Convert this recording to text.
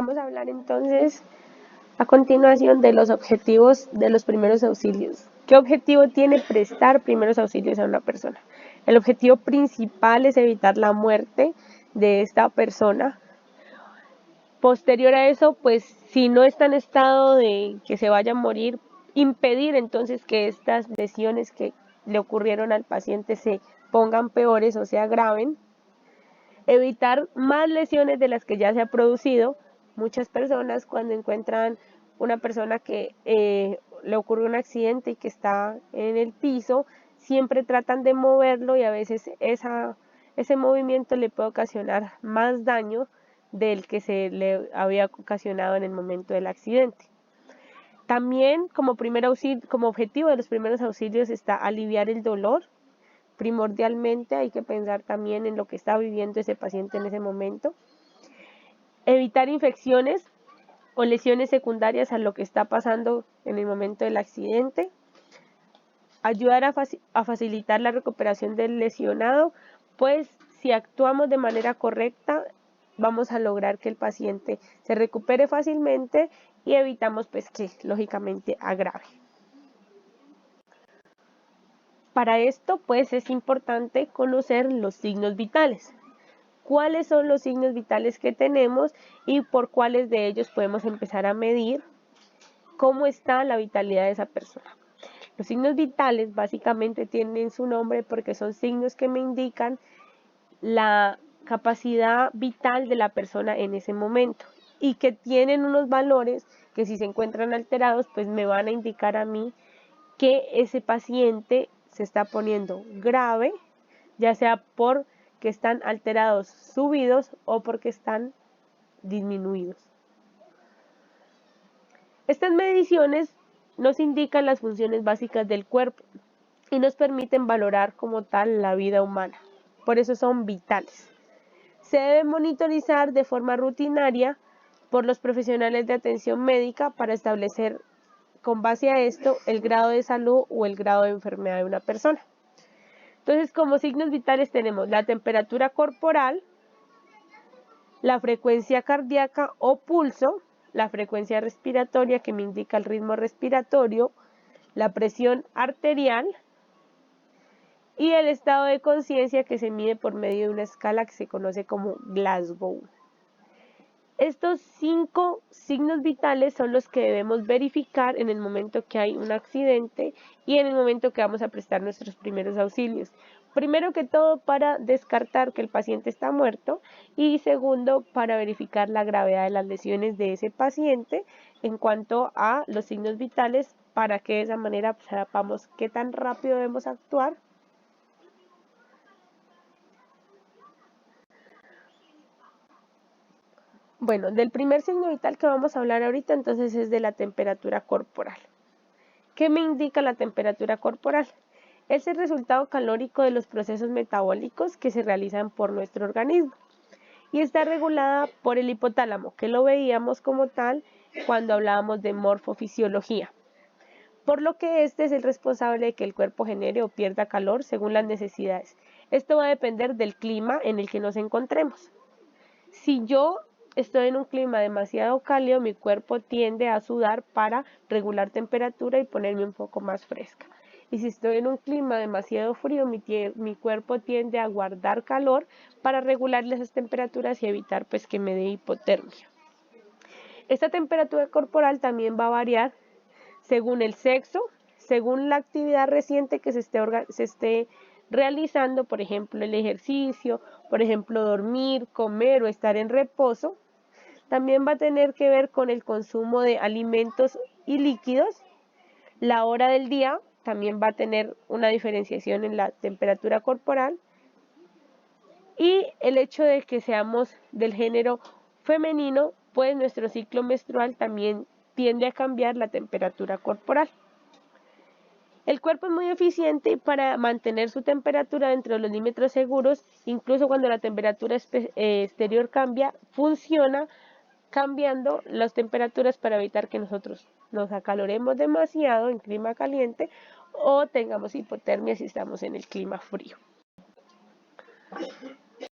Vamos a hablar entonces a continuación de los objetivos de los primeros auxilios. ¿Qué objetivo tiene prestar primeros auxilios a una persona? El objetivo principal es evitar la muerte de esta persona. Posterior a eso, pues si no está en estado de que se vaya a morir, impedir entonces que estas lesiones que le ocurrieron al paciente se pongan peores o se agraven. Evitar más lesiones de las que ya se ha producido. Muchas personas cuando encuentran una persona que le ocurrió un accidente y que está en el piso, siempre tratan de moverlo y a veces ese movimiento le puede ocasionar más daño del que se le había ocasionado en el momento del accidente. También como objetivo de los primeros auxilios está aliviar el dolor. Primordialmente hay que pensar también en lo que está viviendo ese paciente en ese momento. Evitar infecciones o lesiones secundarias a lo que está pasando en el momento del accidente. Ayudar a facilitar la recuperación del lesionado, pues si actuamos de manera correcta vamos a lograr que el paciente se recupere fácilmente y evitamos pues que lógicamente agrave. Para esto pues es importante conocer los signos vitales. ¿Cuáles son los signos vitales que tenemos y por cuáles de ellos podemos empezar a medir cómo está la vitalidad de esa persona? Los signos vitales básicamente tienen su nombre porque son signos que me indican la capacidad vital de la persona en ese momento y que tienen unos valores que si se encuentran alterados pues me van a indicar a mí que ese paciente se está poniendo grave, ya sea porque están alterados subidos o porque están disminuidos. Estas mediciones nos indican las funciones básicas del cuerpo y nos permiten valorar como tal la vida humana. Por eso son vitales. Se debe monitorizar de forma rutinaria por los profesionales de atención médica para establecer con base a esto el grado de salud o el grado de enfermedad de una persona. Entonces, como signos vitales tenemos la temperatura corporal, la frecuencia cardíaca o pulso, la frecuencia respiratoria que me indica el ritmo respiratorio, la presión arterial y el estado de conciencia que se mide por medio de una escala que se conoce como Glasgow. Estos 5 signos vitales son los que debemos verificar en el momento que hay un accidente y en el momento que vamos a prestar nuestros primeros auxilios. Primero que todo para descartar que el paciente está muerto y segundo para verificar la gravedad de las lesiones de ese paciente en cuanto a los signos vitales para que de esa manera sepamos qué tan rápido debemos actuar. Bueno, del primer signo vital que vamos a hablar ahorita entonces es de la temperatura corporal. ¿Qué me indica la temperatura corporal? Es el resultado calórico de los procesos metabólicos que se realizan por nuestro organismo y está regulada por el hipotálamo, que lo veíamos como tal cuando hablábamos de morfofisiología, por lo que este es el responsable de que el cuerpo genere o pierda calor según las necesidades. Esto va a depender del clima en el que nos encontremos. Si yo estoy en un clima demasiado cálido, mi cuerpo tiende a sudar para regular temperatura y ponerme un poco más fresca. Y si estoy en un clima demasiado frío, mi cuerpo tiende a guardar calor para regular esas temperaturas y evitar pues que me dé hipotermia. Esta temperatura corporal también va a variar según el sexo, según la actividad reciente que se esté realizando, por ejemplo, el ejercicio, por ejemplo, dormir, comer o estar en reposo. También va a tener que ver con el consumo de alimentos y líquidos. La hora del día también va a tener una diferenciación en la temperatura corporal. Y el hecho de que seamos del género femenino, pues nuestro ciclo menstrual también tiende a cambiar la temperatura corporal. El cuerpo es muy eficiente para mantener su temperatura dentro de los límites seguros, incluso cuando la temperatura exterior cambia, funciona cambiando las temperaturas para evitar que nosotros nos acaloremos demasiado en clima caliente o tengamos hipotermia si estamos en el clima frío.